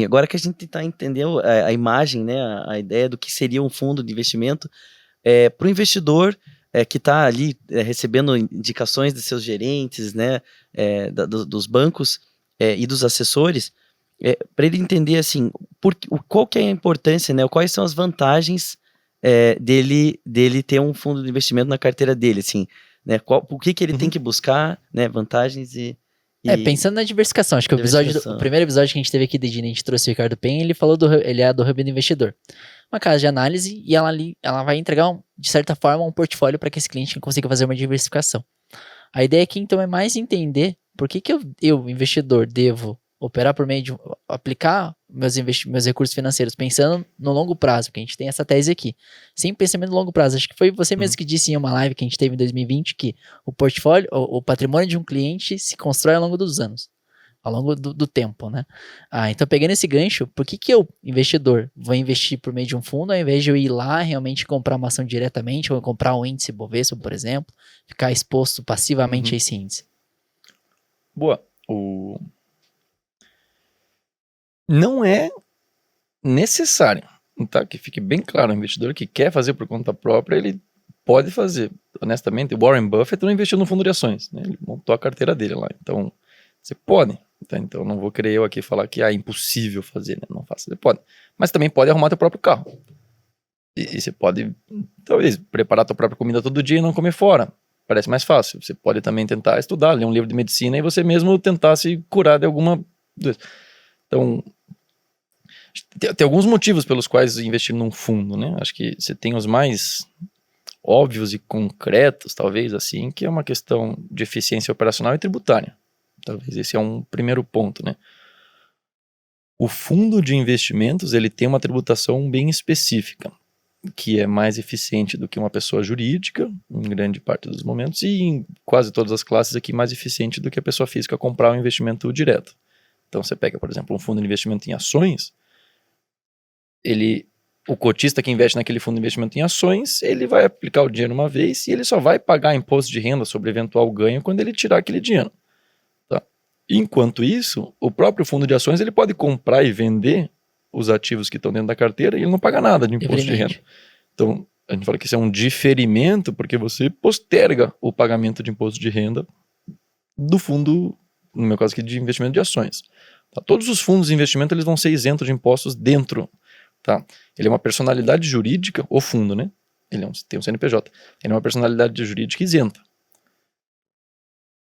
E agora que a gente está entendendo a imagem, né, a ideia do que seria um fundo de investimento, para o investidor que está ali recebendo indicações de seus gerentes, né, dos bancos e dos assessores, para ele entender assim, qual que é a importância, né, quais são as vantagens dele ter um fundo de investimento na carteira dele, assim, né, o que ele tem que buscar, né, vantagens e pensando na diversificação, acho que o primeiro episódio que a gente teve aqui de Gini, a gente trouxe o Ricardo Penha, ele falou ele é do Hub do Investidor. Uma casa de análise e ela vai entregar, de certa forma, um portfólio para que esse cliente consiga fazer uma diversificação. A ideia aqui, então, é mais entender por que eu investidor, devo operar por meio de aplicar meus recursos financeiros pensando no longo prazo, porque a gente tem essa tese aqui, sem pensamento no longo prazo. Acho que foi você mesmo que disse em uma live que a gente teve em 2020 que o portfólio, o patrimônio de um cliente se constrói ao longo dos anos, ao longo do tempo, né? Então pegando esse gancho, por que eu, investidor, vou investir por meio de um fundo ao invés de eu ir lá realmente comprar uma ação diretamente ou comprar um índice Bovespa, por exemplo, ficar exposto passivamente a esse índice? Boa. Não é necessário, tá? Que fique bem claro, o investidor que quer fazer por conta própria, ele pode fazer. Honestamente, o Warren Buffett não investiu no fundo de ações, né? Ele montou a carteira dele lá. Então, você pode. Tá? Então, não vou querer eu aqui falar que é impossível fazer, né? Não faça, você pode. Mas também pode arrumar teu próprio carro. E você pode, talvez, preparar tua própria comida todo dia e não comer fora. Parece mais fácil. Você pode também tentar estudar, ler um livro de medicina e você mesmo tentar se curar de alguma doença. Então, tem alguns motivos pelos quais investir num fundo, né? Acho que você tem os mais óbvios e concretos, talvez, assim, que é uma questão de eficiência operacional e tributária. Talvez esse é um primeiro ponto, né? O fundo de investimentos, ele tem uma tributação bem específica, que é mais eficiente do que uma pessoa jurídica, em grande parte dos momentos, e em quase todas as classes aqui, mais eficiente do que a pessoa física comprar um investimento direto. Então, você pega, por exemplo, um fundo de investimento em ações, o cotista que investe naquele fundo de investimento em ações, ele vai aplicar o dinheiro uma vez e ele só vai pagar imposto de renda sobre eventual ganho quando ele tirar aquele dinheiro. Tá? Enquanto isso, o próprio fundo de ações ele pode comprar e vender os ativos que estão dentro da carteira e ele não paga nada de imposto de renda. Então, a gente fala que isso é um diferimento porque você posterga o pagamento de imposto de renda do fundo, no meu caso aqui, de investimento de ações. Tá? Todos os fundos de investimento eles vão ser isentos de impostos dentro. Tá? Ele é uma personalidade jurídica, o fundo, né? Ele tem um CNPJ. Ele é uma personalidade jurídica isenta.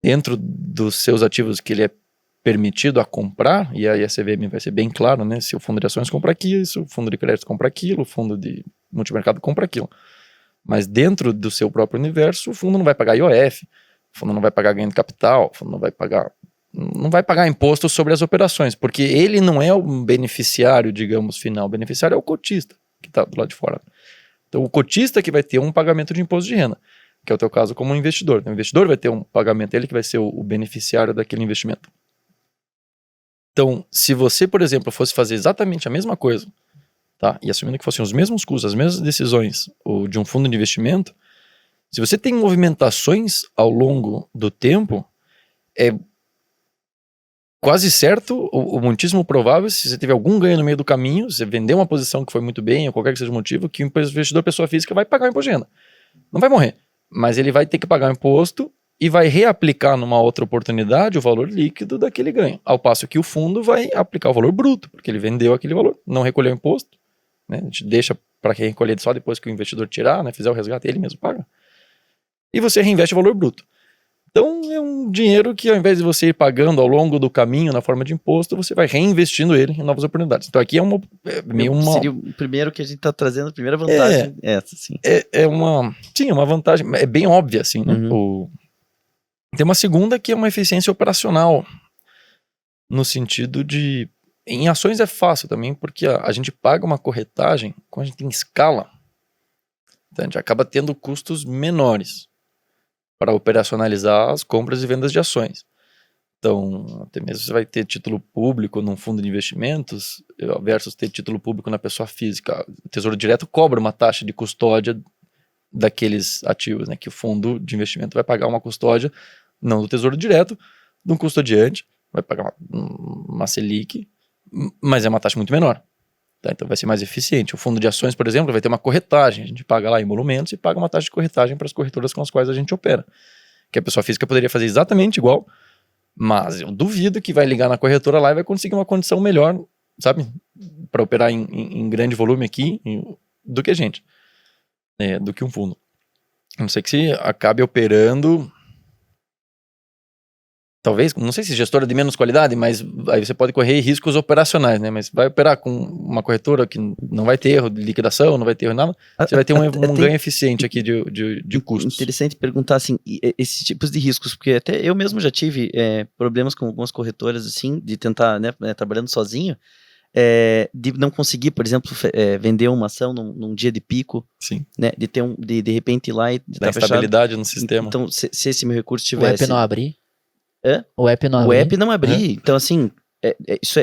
Dentro dos seus ativos que ele é permitido a comprar, e aí a CVM vai ser bem claro, né? Se o fundo de ações compra aquilo, se o fundo de crédito compra aquilo, o fundo de multimercado compra aquilo. Mas dentro do seu próprio universo, o fundo não vai pagar IOF, o fundo não vai pagar ganho de capital, o fundo não vai pagar imposto sobre as operações, porque ele não é o beneficiário, digamos, final. O beneficiário é o cotista, que está do lado de fora. Então, o cotista que vai ter um pagamento de imposto de renda, que é o teu caso como um investidor. O investidor vai ter um pagamento, ele que vai ser o beneficiário daquele investimento. Então, se você, por exemplo, fosse fazer exatamente a mesma coisa, tá? E assumindo que fossem os mesmos custos, as mesmas decisões de um fundo de investimento, se você tem movimentações ao longo do tempo, é quase certo, ou muitíssimo provável, se você tiver algum ganho no meio do caminho, você vender uma posição que foi muito bem, ou qualquer que seja o motivo, que o investidor, pessoa física, vai pagar o imposto de renda. Não vai morrer, mas ele vai ter que pagar o imposto e vai reaplicar numa outra oportunidade o valor líquido daquele ganho. Ao passo que o fundo vai aplicar o valor bruto, porque ele vendeu aquele valor, não recolheu o imposto, né? A gente deixa para quem recolher só depois que o investidor tirar, né? Fizer o resgate, ele mesmo paga. E você reinveste o valor bruto. Então é um dinheiro que ao invés de você ir pagando ao longo do caminho na forma de imposto, você vai reinvestindo ele em novas oportunidades. Então aqui seria o primeiro que a gente está trazendo, a primeira vantagem essa, sim. É uma vantagem, é bem óbvia, assim, né? Tem uma segunda que é uma eficiência operacional, no sentido de... Em ações é fácil também, porque a gente paga uma corretagem quando a gente tem escala. Então a gente acaba tendo custos menores para operacionalizar as compras e vendas de ações. Então, até mesmo você vai ter título público num fundo de investimentos versus ter título público na pessoa física. O Tesouro Direto cobra uma taxa de custódia daqueles ativos, né? Que o fundo de investimento vai pagar uma custódia, não do Tesouro Direto, de um custodiante, vai pagar uma Selic, mas é uma taxa muito menor. Tá? Então vai ser mais eficiente. O fundo de ações, por exemplo, vai ter uma corretagem. A gente paga lá emolumentos e paga uma taxa de corretagem para as corretoras com as quais a gente opera. Que a pessoa física poderia fazer exatamente igual, mas eu duvido que vai ligar na corretora lá e vai conseguir uma condição melhor, sabe? Para operar em grande volume aqui do que a gente. Do que um fundo. A não sei que se acabe operando... Talvez, não sei se gestora de menos qualidade, mas aí você pode correr riscos operacionais, né? Mas vai operar com uma corretora que não vai ter erro de liquidação, não vai ter erro de nada, você vai ter um ganho eficiente aqui de custos. Interessante perguntar, assim, esses tipos de riscos, porque até eu mesmo já tive problemas com algumas corretoras, assim, de tentar, né, trabalhando sozinho, de não conseguir, por exemplo, vender uma ação num dia de pico, Sim. Né, de ter de repente ir lá e da instabilidade no sistema. Então, se esse meu recurso tivesse... O app não abrir? Hã? O app não O abrir? app não abrir. Então, assim,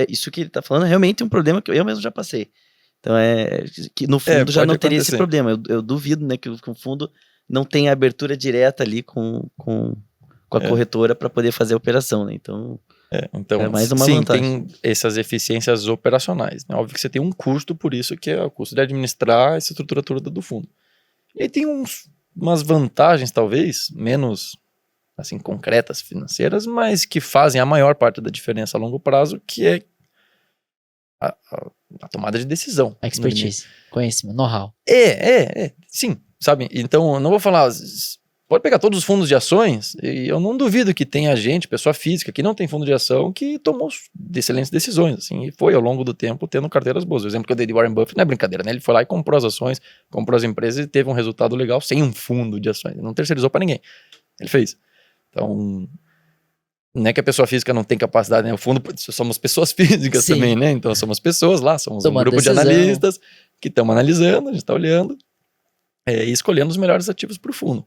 isso que ele tá falando é realmente um problema que eu mesmo já passei. Então, que no fundo já não teria esse problema. Eu duvido, né, que o fundo não tenha abertura direta ali com a corretora para poder fazer a operação, né? Então, então mais uma vantagem. Tem essas eficiências operacionais, né? Óbvio que você tem um custo, por isso que é o custo de administrar essa estrutura toda do fundo. E aí tem umas vantagens, talvez, menos... assim, concretas, financeiras, mas que fazem a maior parte da diferença a longo prazo, que é a tomada de decisão. Expertise, conhecimento, know-how. Sim, sabe? Então, eu não vou falar... Pode pegar todos os fundos de ações, e eu não duvido que tenha gente, pessoa física, que não tem fundo de ação, que tomou excelentes decisões, assim, e foi ao longo do tempo tendo carteiras boas. O exemplo que eu dei de Warren Buffett não é brincadeira, né? Ele foi lá e comprou as ações, comprou as empresas e teve um resultado legal sem um fundo de ações. Ele não terceirizou para ninguém. Ele fez. Então, não é que a pessoa física não tem capacidade, né? O fundo, somos pessoas físicas Sim. também, né? Então, somos pessoas lá, somos um grupo decisão. de analistas que estamos analisando, a gente está olhando e escolhendo os melhores ativos para o fundo.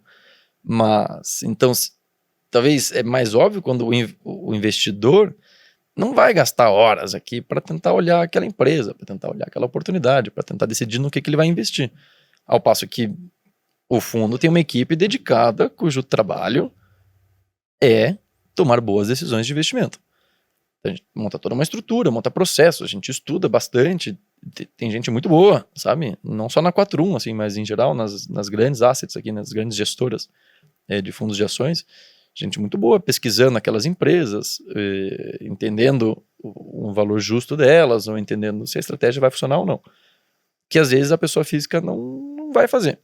Mas, então, talvez é mais óbvio quando o investidor não vai gastar horas aqui para tentar olhar aquela empresa, para tentar olhar aquela oportunidade, para tentar decidir no que ele vai investir. Ao passo que o fundo tem uma equipe dedicada, cujo trabalho é tomar boas decisões de investimento. A gente monta toda uma estrutura, monta processos, a gente estuda bastante, tem gente muito boa, sabe? Não só na 4.1, assim, mas em geral nas grandes assets aqui, nas grandes gestoras de fundos de ações, gente muito boa pesquisando aquelas empresas, entendendo um valor justo delas, ou entendendo se a estratégia vai funcionar ou não. Que às vezes a pessoa física não vai fazer.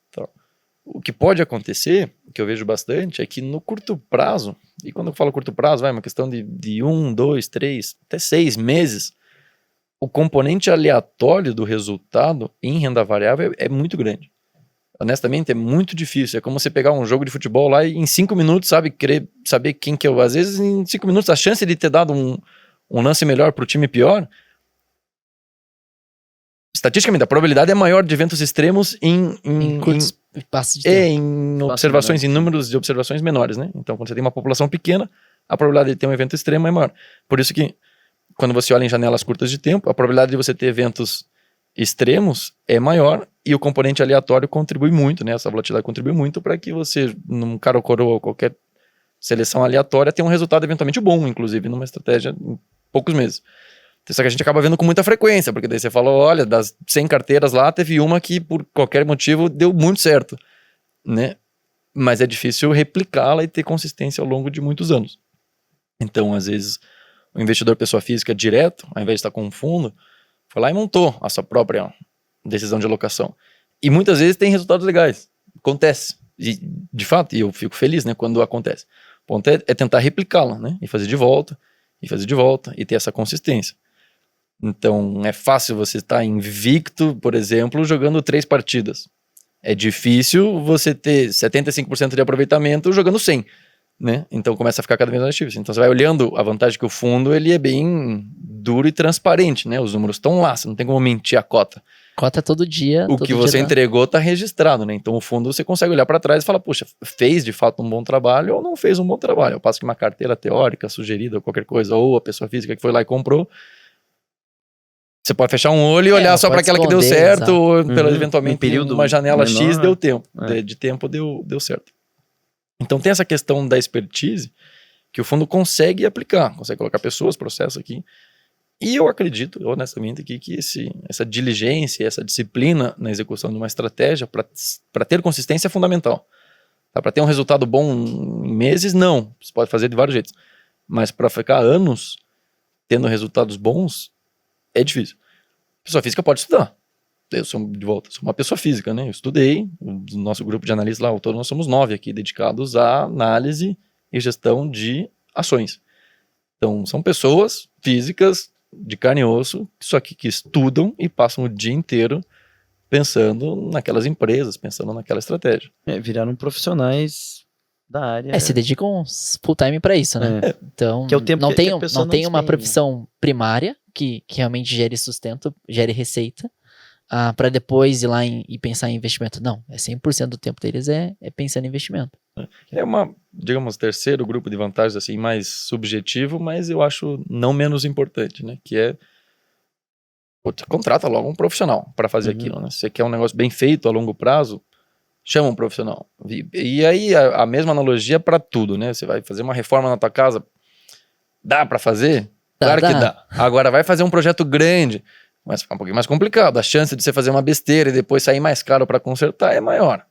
Então, o que pode acontecer, que eu vejo bastante, é que no curto prazo, e quando eu falo curto prazo, vai uma questão de 1, 2, 3, até 6 meses, o componente aleatório do resultado em renda variável é muito grande. Honestamente, é muito difícil. É como você pegar um jogo de futebol lá e em 5 minutos, sabe, querer saber quem que é. Às vezes, em 5 minutos, a chance de ter dado um lance melhor para o time pior, estatisticamente, a probabilidade é maior de eventos extremos em curtos passos de tempo. Em observações, em números de observações menores, né? Então, quando você tem uma população pequena, a probabilidade de ter um evento extremo é maior. Por isso que, quando você olha em janelas curtas de tempo, a probabilidade de você ter eventos extremos é maior e o componente aleatório contribui muito, né? Essa volatilidade contribui muito para que você, num cara ou coroa ou qualquer seleção aleatória, tenha um resultado eventualmente bom, inclusive numa estratégia em poucos meses. Só que a gente acaba vendo com muita frequência, porque daí você fala, olha, das 100 carteiras lá, teve uma que por qualquer motivo deu muito certo, né? Mas é difícil replicá-la e ter consistência ao longo de muitos anos. Então, às vezes, o investidor pessoa física direto, ao invés de estar com um fundo, foi lá e montou a sua própria decisão de alocação. E muitas vezes tem resultados legais. Acontece. E, de fato, e eu fico feliz, né, quando acontece. O ponto é tentar replicá-la, né? E fazer de volta, e ter essa consistência. Então, é fácil você estar invicto, por exemplo, jogando 3 partidas. É difícil você ter 75% de aproveitamento jogando 100, né? Então, começa a ficar cada vez mais difícil. Então, você vai olhando a vantagem que o fundo, ele é bem duro e transparente, né? Os números estão lá, você não tem como mentir a cota. Cota todo dia. O que você entregou está registrado, né? Então, o fundo, você consegue olhar para trás e falar, puxa, fez de fato um bom trabalho ou não fez um bom trabalho. Ao passo que uma carteira teórica, sugerida, ou qualquer coisa, ou a pessoa física que foi lá e comprou, você pode fechar um olho e olhar só para aquela que deu certo, ou eventualmente um período, uma janela menor, X deu tempo. De tempo deu certo. Então tem essa questão da expertise que o fundo consegue aplicar, consegue colocar pessoas, processos aqui, E eu acredito, honestamente, que essa diligência, essa disciplina na execução de uma estratégia para ter consistência é fundamental. Tá? Para ter um resultado bom em meses, não. Você pode fazer de vários jeitos. Mas para ficar anos tendo resultados bons, é difícil. Pessoa física pode estudar. Eu sou uma pessoa física, né? Eu estudei, o nosso grupo de analistas lá, ao todo nós somos 9 aqui, dedicados à análise e gestão de ações. Então, são pessoas físicas, de carne e osso, só que estudam e passam o dia inteiro pensando naquelas empresas, pensando naquela estratégia. Viraram profissionais da área. Se dedicam full time para isso, né? Então, que é o tempo não que tem, a pessoa não tem uma despende, profissão primária que realmente gere sustento, gere receita, para depois ir lá e pensar em investimento. Não, 100% do tempo deles é pensando em investimento. É digamos, terceiro grupo de vantagens assim, mais subjetivo, mas eu acho não menos importante, né? Que é, contrata logo um profissional para fazer aquilo, né? Se você quer um negócio bem feito a longo prazo, chama um profissional. E aí a mesma analogia para tudo, né? Você vai fazer uma reforma na tua casa, dá para fazer? Claro que dá. Agora vai fazer um projeto grande, mas fica um pouquinho mais complicado. A chance de você fazer uma besteira e depois sair mais caro para consertar é maior.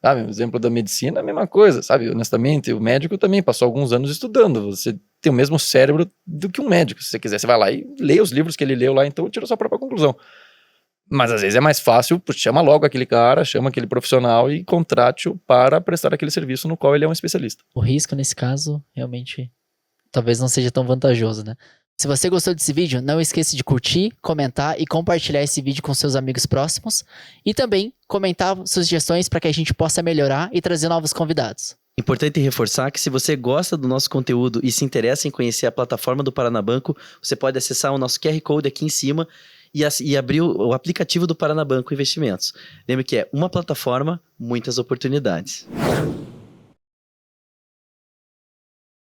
Sabe, o exemplo da medicina é a mesma coisa, sabe? Honestamente, o médico também passou alguns anos estudando. Você tem o mesmo cérebro do que um médico. Se você quiser, você vai lá e lê os livros que ele leu lá, então tira a sua própria conclusão. Mas às vezes é mais fácil, chama logo aquele cara, chama aquele profissional e contrate-o para prestar aquele serviço no qual ele é um especialista. O risco, nesse caso, realmente, talvez não seja tão vantajoso, né? Se você gostou desse vídeo, não esqueça de curtir, comentar e compartilhar esse vídeo com seus amigos próximos. E também comentar sugestões para que a gente possa melhorar e trazer novos convidados. Importante reforçar que se você gosta do nosso conteúdo e se interessa em conhecer a plataforma do Paranabanco, você pode acessar o nosso QR Code aqui em cima e abrir o aplicativo do Paranabanco Investimentos. Lembre que é uma plataforma, muitas oportunidades.